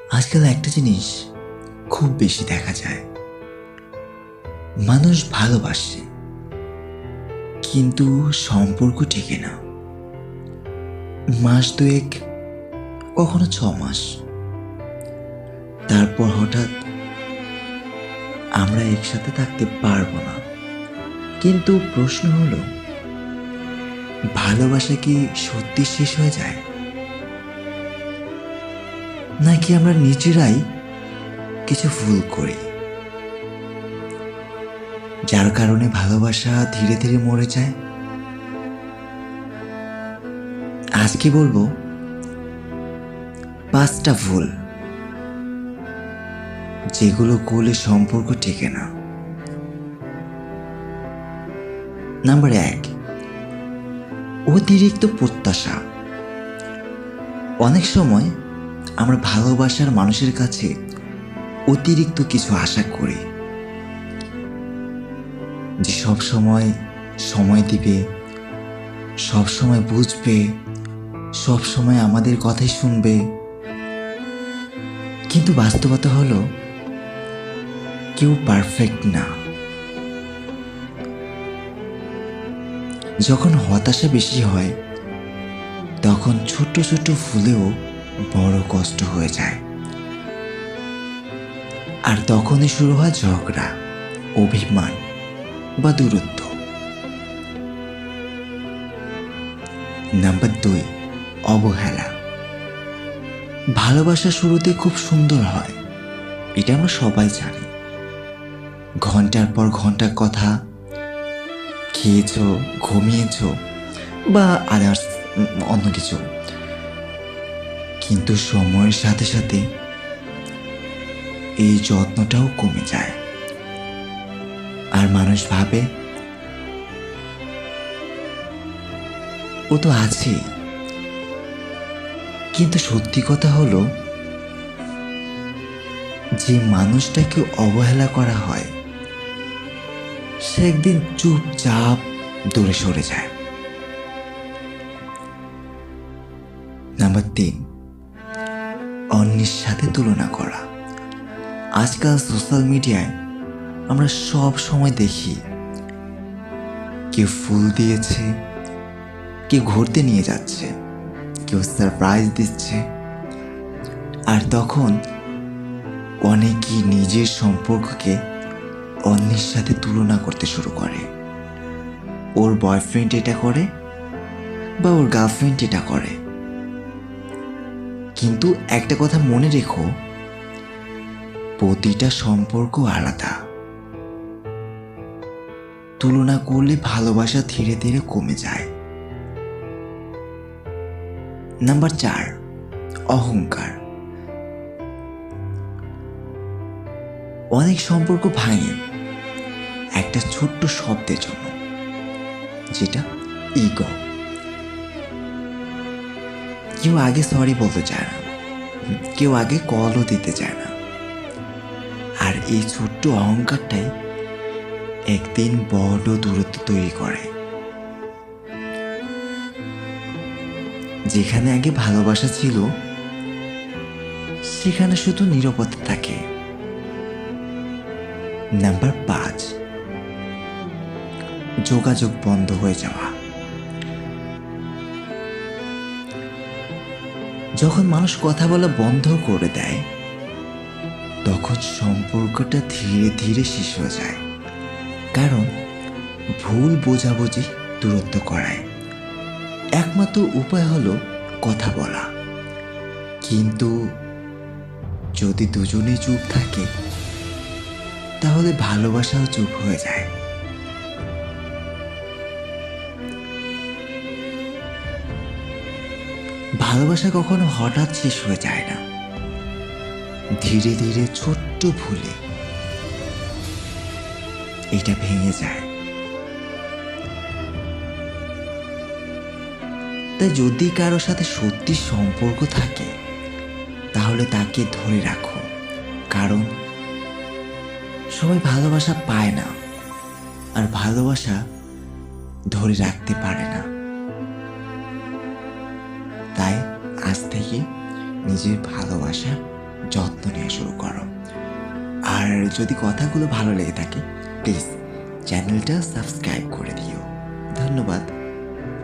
আজকাল একটা জিনিস খুব বেশি দেখা যায়, মানুষ ভালোবাসে কিন্তু সম্পর্ক টিকে না। মাস দুয়েক, কখনো 6 মাস, তারপর হঠাৎ আমরা একসাথে থাকতে পারবো না। কিন্তু প্রশ্ন হলো, ভালোবাসা কি সত্যি শেষ হয়ে যায়, নাকি আমরা নিজেরাই কিছু ভুল করি যার কারণে ভালোবাসা ধীরে ধীরে মরে যায়? আজকে বলবো 5টা ভুল যেগুলো করলে সম্পর্ক টেকে না। নাম্বার 1, অতিরিক্ত প্রত্যাশা। অনেক সময় আমরা ভালোবাসার মানুষের কাছে অতিরিক্ত কিছু আশা করি, যে সব সময় দিবে, সব সময় বুঝবে, সব সময় আমাদের কথাই শুনবে। কিন্তু বাস্তবতা হলো কেউ পারফেক্ট না। যখন হতাশা বেশি হয়, তখন ছোট ছোট ভুলেও বড় কষ্ট হয়ে যায়, আর তখনই শুরু হয় ঝগড়া, অভিমান বা দূরত্ব। নাম্বার 2, অবহেলা। ভালোবাসা শুরুতে খুব সুন্দর হয়, এটা আমরা সবাই জানি। ঘন্টার পর ঘন্টা কথা, খেয়েছো, ঘুমিয়েছো বা আদার্স অন্য কিছু। কিন্তু সময়ের সাথে সাথে এই যত্নটাও কমে যায়, আর মানুষ ভাবে ও তো আছেই। কিন্তু সত্যি কথা হলো, যে মানুষটাকে অবহেলা করা হয় সে একদিন চুপচাপ দূরে সরে যায়। নাম্বার 3, অন্যের সাথে তুলনা করা। আজকাল সোশ্যাল মিডিয়ায় আমরা সব সময় দেখি কেউ ফুল দিয়েছে, কেউ ঘুরতে নিয়ে যাচ্ছে, কেউ সারপ্রাইজ দিচ্ছে, আর তখন অনেকেই নিজের সম্পর্ককে অন্যের সাথে তুলনা করতে শুরু করে। ওর বয়ফ্রেন্ড এটা করে বা ওর গার্লফ্রেন্ড এটা করে। কিন্তু একটা কথা মনে রেখো, প্রতিটা সম্পর্ক আলাদা। তুলনা করলে ভালোবাসা ধীরে ধীরে কমে যায়। নাম্বার 4, অহংকার। অনেক সম্পর্ক ভাঙে একটা ছোট্ট শব্দের জন্য, যেটা ইগো। কেউ আগে সরি বলতে চায় না, কেউ আগে কলও দিতে চায় না, আর এই ছোট্ট অহংকারটাই একদিন বড় দূরত্ব তৈরি করে। যেখানে আগে ভালোবাসা ছিল, সেখানে শুধু নীরবতা থাকে। নাম্বার 5, যোগাযোগ বন্ধ হয়ে যাওয়া। যখন মানুষ কথা বলা বন্ধ করে দেয়, তখন সম্পর্কটা ধীরে ধীরে শেষ হয়ে যায়। কারণ ভুল বোঝাবুঝি দূরত্ব করায়। একমাত্র উপায় হলো কথা বলা। কিন্তু যদি দুজনেই চুপ থাকে, তাহলে ভালোবাসাও চুপ হয়ে যায়। ভালোবাসা কখনো হঠাৎ শেষ হয়ে যায় না, ধীরে ধীরে ছোট্ট ভুলে এটা ভেঙে যায়। তাই যদি কারোর সাথে সত্যি সম্পর্ক থাকে, তাহলে তাকে ধরে রাখো। কারণ সবাই ভালোবাসা পায় না, আর ভালোবাসা ধরে রাখতে পারে না। তাই আজ থেকে নিজের ভালোবাসা যত্ন নেওয়া শুরু করো। আর যদি কথাগুলো ভালো লেগে থাকে প্লিজ চ্যানেলটা সাবস্ক্রাইব করে দিও। ধন্যবাদ।